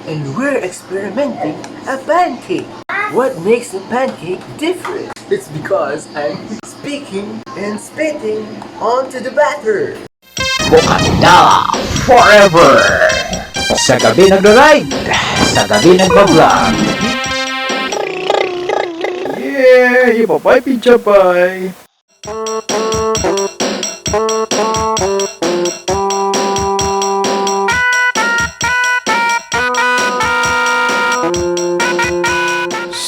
And we're experimenting a pancake. What makes a pancake different? It's because I'm speaking and spitting onto the batter. Bukanda forever! Sa Gabi Nag-Ri-Ride, sa Gabi Nag-Vlo-Vlog. Yeah! Ipapay pichapay!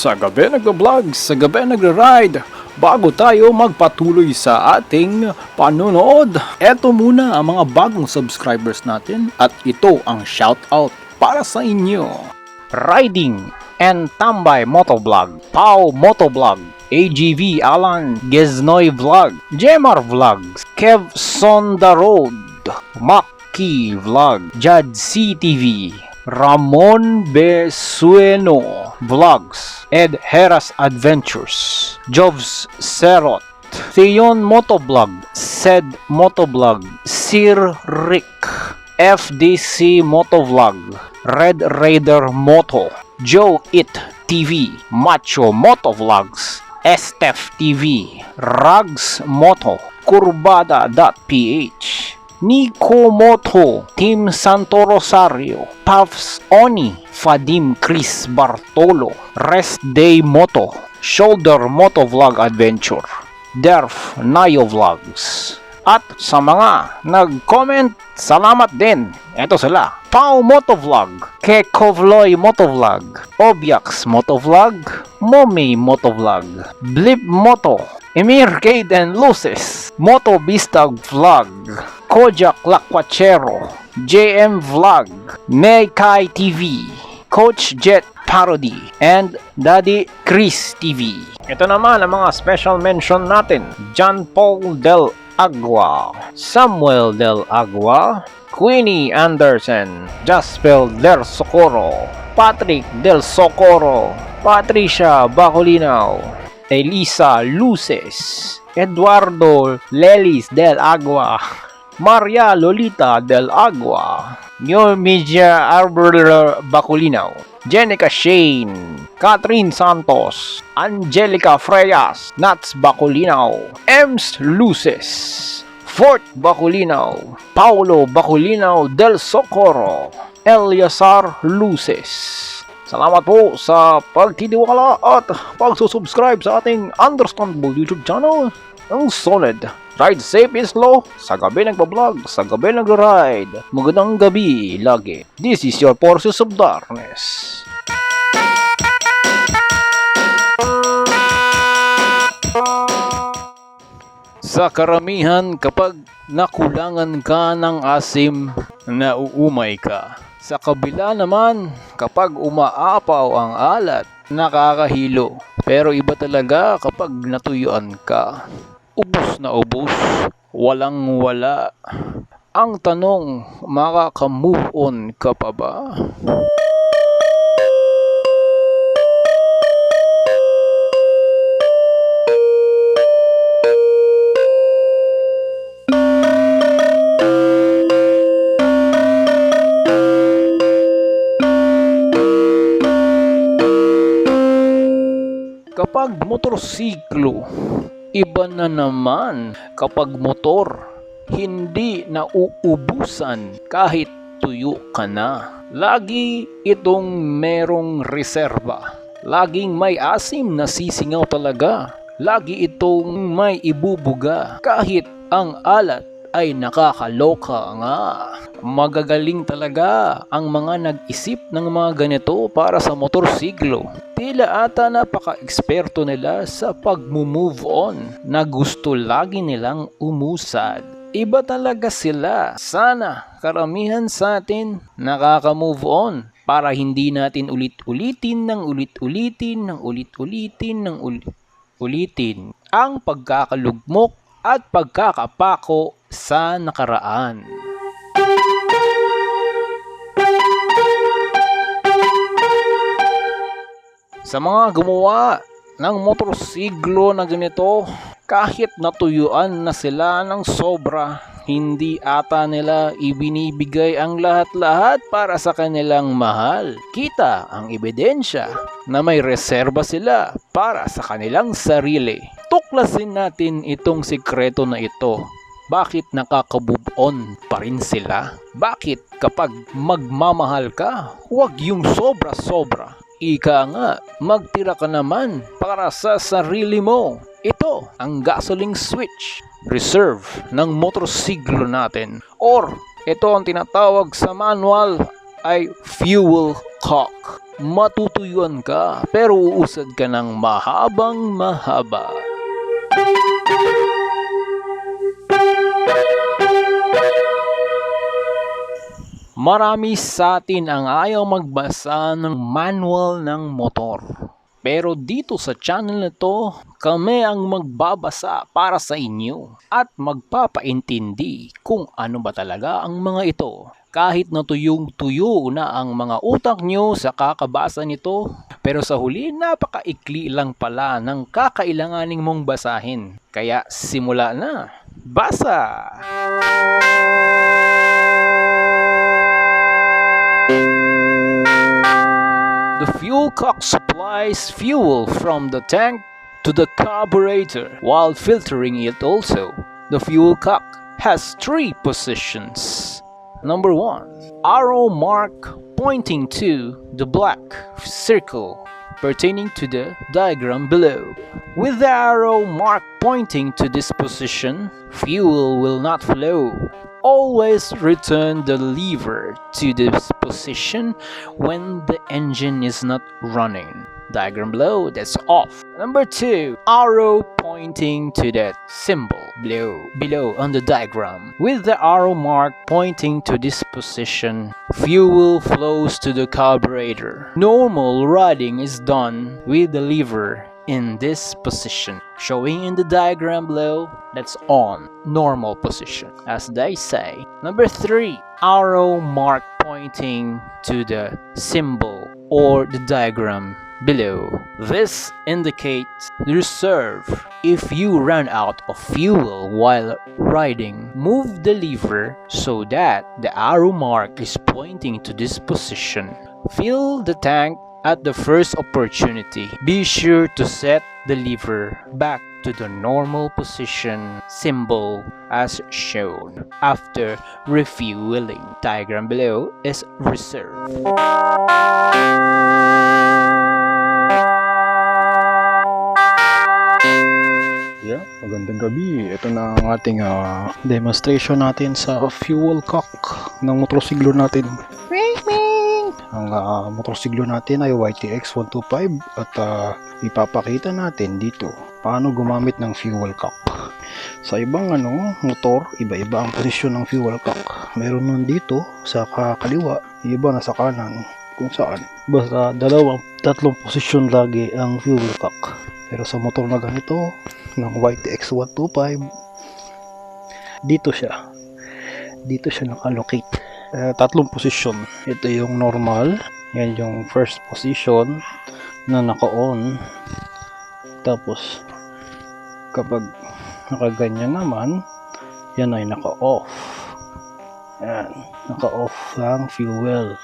Sa Gabi Nag-Vlog, sa Gabi Nag-Ride, bago tayo magpatuloy sa ating panonood, eto muna ang mga bagong subscribers natin at ito ang shoutout para sa inyo. Riding and Tambay Motovlog, Pau Motovlog, AGV Alan Geznoy Vlog, Jemar Vlogs, Kev Sonda Road, Maki Vlog, Jad CTV, Ramon Besueno Vlogs, Ed Heras Adventures, Jovs Serot, Theon Motovlog, Sed Motovlog, Sir Rick, FDC Motovlog, Red Raider Moto, Joe It TV, Macho Motovlogs, Estef TV, Rags Moto, Kurbada.ph, Nico Moto, Team Santo Rosario, Puffs Oni, Fadim Chris Bartolo, Rest Day Moto, Shoulder Motovlog Adventure, Derf Nayo Vlogs. At sa mga nag-comment, salamat din. Ito sila: Pau Motovlog, Kekovloy Motovlog, Obyax Motovlog, Mommy Motovlog, Blip Moto, Emir Cade and Luces, Moto Bistag Vlog, Kojak Lakwachero, JM Vlog, Mekai TV, Coach Jet Parody, and Daddy Chris TV. Ito naman ang mga special mention natin: John Paul Del Agua, Samuel Del Agua, Queenie Anderson, Jaspel Del Socorro, Patrick Del Socorro, Patricia Bacolinaw, Elisa Luces, Eduardo Lelis Del Agua, Maria Lolita Del Agua, New Media Arbor Bacolinaw, Jenica Shane, Catherine Santos, Angelica Freyas, Nats Bacolinaw, Ems Luces, Fort Bacolinaw, Paulo Bacolinaw Del Socorro, Eliasar Luces. Salamat po sa pagtitiwala at pagsusubscribe sa ating understandable YouTube channel. Ang solid. Ride safe and slow. Sa Gabi Nag-Vlo-Vlog, sa Gabi Nag-Ride. Magandang gabi lagi. This is your Forces of Darkness. Sa karamihan, kapag nakulangan ka ng asim, nauumay ka. Sa kabila naman, kapag umaapaw ang alat, nakakahilo. Pero iba talaga kapag natuyuan ka. Ubus na ubus, walang wala. Ang tanong, makaka-move on ka pa ba? Kapag motorsiklo, iba na naman. Kapag motor, hindi nauubusan kahit tuyo ka na. Lagi itong merong reserba. Laging may asim na sisingaw talaga. Lagi itong may ibubuga kahit ang alat ay nakakaloka nga. Magagaling talaga ang mga nag-isip ng mga ganito para sa motorsiklo. Tila ata napaka-eksperto nila sa pag-move on na gusto lagi nilang umusad. Iba talaga sila. Sana karamihan sa atin nakaka-move on para hindi natin ulit-ulitin ang pagkakalugmok at pagkakapako sa nakaraan. Sa mga gumawa ng motorsiklo na ganito, kahit natuyuan na sila ng sobra, Hindi ata nila ibinibigay ang lahat-lahat para sa kanilang mahal. Kita ang ebidensya na may reserba sila para sa kanilang sarili. Tuklasin natin itong sikreto na ito. Bakit nakaka-move on pa rin sila? Bakit kapag magmamahal ka, huwag yung sobra-sobra? Ika nga, magtira ka naman para sa sarili mo. Ito ang gasoline switch, reserve ng motorsiklo natin. Or ito ang tinatawag sa manual ay fuel cock. Matutuyuan ka pero uusad ka ng mahabang mahaba. Marami sa atin ang ayaw magbasa ng manual ng motor. Pero dito sa channel na to, kami ang magbabasa para sa inyo at magpapaintindi kung ano ba talaga ang mga ito. Kahit na tuyong-tuyo na ang mga utak nyo sa kakabasa nito, pero sa huli napakaikli lang pala ng kakailanganing mong basahin. Kaya simula na, basa! The fuel cock supplies fuel from the tank to the carburetor while filtering it also. The fuel cock has 3 positions. Number 1, arrow mark pointing to the black circle pertaining to the diagram below. With the arrow mark pointing to this position, fuel will not flow. Always return the lever to this position when the engine is not running. Diagram below, that's off. Number 2, arrow pointing to that symbol below on the diagram. With the arrow mark pointing to this position, fuel flows to the carburetor. Normal riding is done with the lever in this position. Showing in the diagram below, that's on, normal position, as they say. Number 3, arrow mark pointing to the symbol or the diagram below. This indicates reserve. If you run out of fuel while riding, move the lever so that the arrow mark is pointing to this position. Fill the tank at the first opportunity. Be sure to set the lever back to the normal position symbol as shown after refueling. Diagram below is reserve. Yeah, magandang gabi. Ito na ang ating demonstration natin sa fuel cock ng motorsiklo natin. Ang motorsiklo natin ay YTX 125 at ipapakita natin dito paano gumamit ng fuel cock. Sa ibang motor, iba-iba ang posisyon ng fuel cock. Meron nun dito sa kaliwa, iba na sa kanan, kung saan. Basta tatlong posisyon lagi ang fuel cock. Pero sa motor na ganito, ng YTX 125, dito siya nakalocate. Tatlong posisyon. Ito yung normal, yan yung first position na naka-on. Tapos kapag nakaganyan naman, yan ay naka-off. Yan, naka-off ang fuel.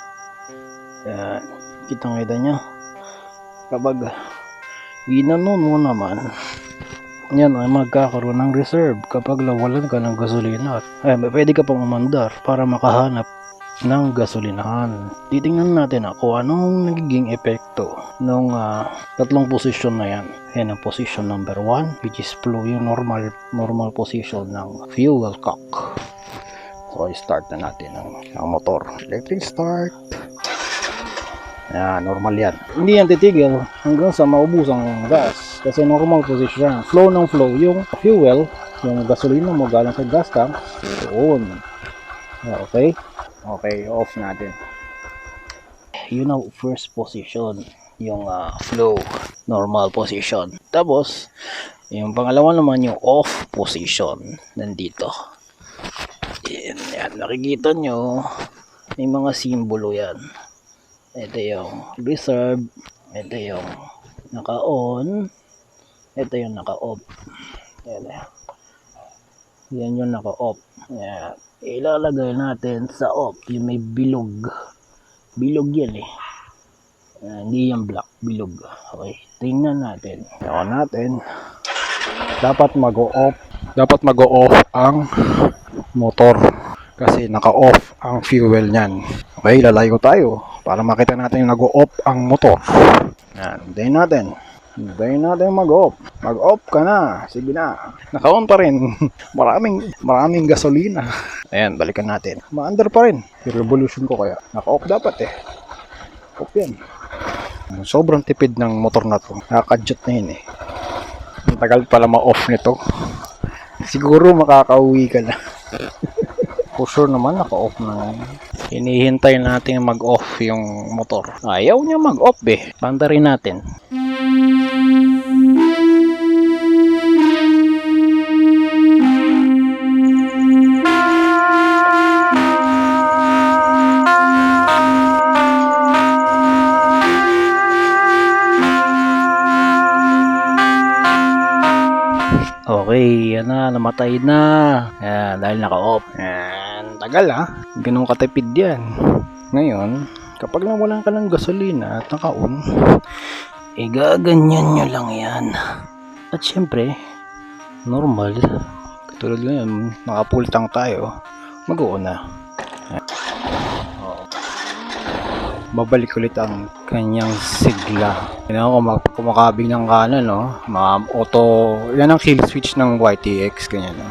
Yan, kitang-kita nyo. Kapag ginanon mo naman, yan ay magkakaroon ng reserve kapag nawalan ka ng gasolina. Pwede ka pang umandar para makahanap ng gasolinahan. Titingnan natin kung anong nagiging epekto ng tatlong posisyon na yan. Yan ang position number 1, which is flow, yung normal position ng fuel cock. So i-start na natin ang motor. Electric start. Yan, normal yan. Hindi yan titigil hanggang sa maubos ang gas. Kasi normal position. Flow ng flow. Yung fuel, yung gasolina mo galing sa gas tank, doon. Okay? Okay, off natin. Yun ang first position. Yung flow. Normal position. Tapos, yung pangalawa naman yung off position. Nandito. Yan, nakikita nyo. May mga simbolo yan. Ito yung reserve. Ito yung naka-on. Ito yung naka-off. Yan yung naka-off. Yan. Ilalagay natin sa off yung may bilog. Bilog yan eh. Hindi yan black, bilog. Okay, tingnan natin. Tingnan natin. Dapat mag-off. Dapat mag-off ang motor. Kasi naka-off ang fuel niyan. Okay, lalayo tayo para makita natin yung nag-off ang motor. Yan, hintayin natin. Hintayin natin mag-off. Mag-off ka na. Sige na. Naka-on pa rin. maraming gasolina. Ayan, balikan natin. Ma-under pa rin. Yung revolution ko kaya. Naka-off dapat eh. Off yan. Sobrang tipid ng motor na to. Nakaka-jet na yun eh. Ang tagal pala ma-off nito. Siguro makakauwi ka na. For sure naman naka-off na. Hinihintay natin mag-off yung motor. Ayaw niya mag-off eh. Panda rin natin. Okay, yan na, namatay na. Yan, dahil naka-off. Yan, tagal ganun katipid yan. Ngayon, kapag nawalan ka ng gasolina at naka-on, gaganyan nyo lang yan. At syempre, normal, katulad ngayon, nakapultang tayo, mag-on na. Babalik ulit ang kanyang sigla. Yan ako kumakabig ng kanan, no? Mga auto, yan ang kill switch ng YTX, ganyan, no?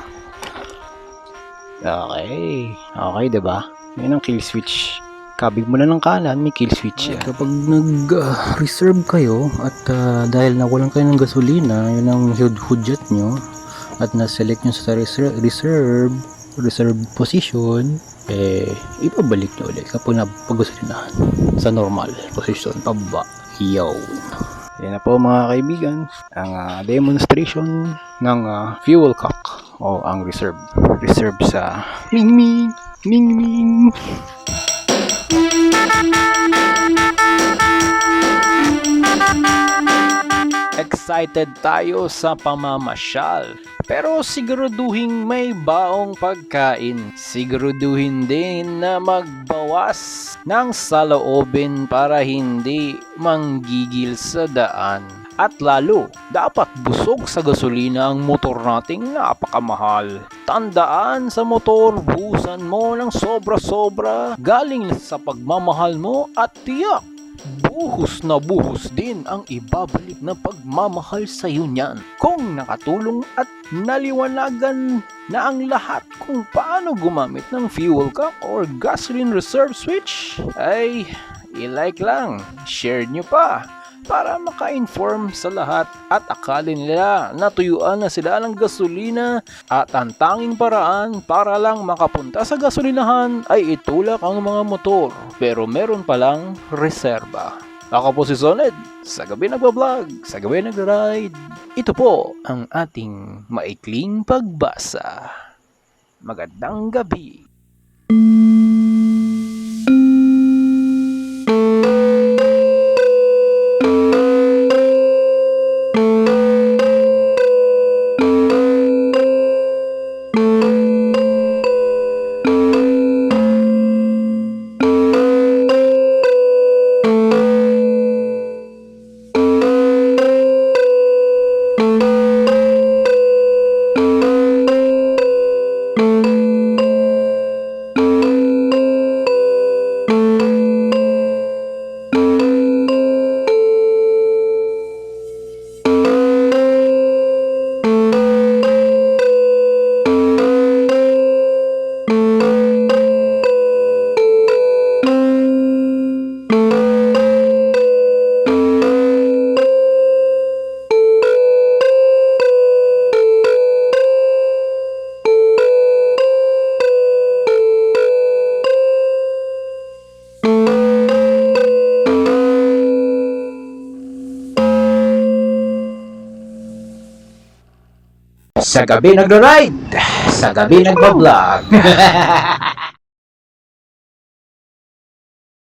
Okay. Okay, diba? Yan ang kill switch. Kabig mo na ng kanan, may kill switch yan. Kapag nag-reserve kayo at dahil nawalan kayo ng gasolina, yun ang hudyat nyo at na-select nyo sa reserve position, ipabalik nyo ulit kapag napag-gasolinahan sa normal position, pababa. Yaw. Yan na po mga kaibigan, ang demonstration ng fuel cock o ang reserve sa Ming Ming. Excited tayo sa pamamasyal. Pero siguraduhin may baong pagkain. Siguraduhin din na magbawas ng saloobin para hindi manggigil sa daan. At lalo, dapat busog sa gasolina ang motor nating napakamahal. Tandaan sa motor, buhusan mo ng sobra-sobra galing sa pagmamahal mo at tiyak. Buhos na buhos din ang ibabalik na pagmamahal sa iyo niyan. Kung nakatulong at naliwanagan na ang lahat kung paano gumamit ng fuel cock or gasoline reserve switch, ay i-like lang, share nyo pa para maka-inform sa lahat at akala nila natuyuan na sila ng gasolina at ang tanging paraan para lang makapunta sa gasolinahan ay itulak ang mga motor pero meron palang reserba. Ako po si Soned, sa Gabi Nag-Vlo-Vlog, sa Gabi Nag-Ri-Ride. Ito po ang ating maikling pagbasa. Magandang gabi. Sa gabi nagro-ride, sa gabi nagbablog.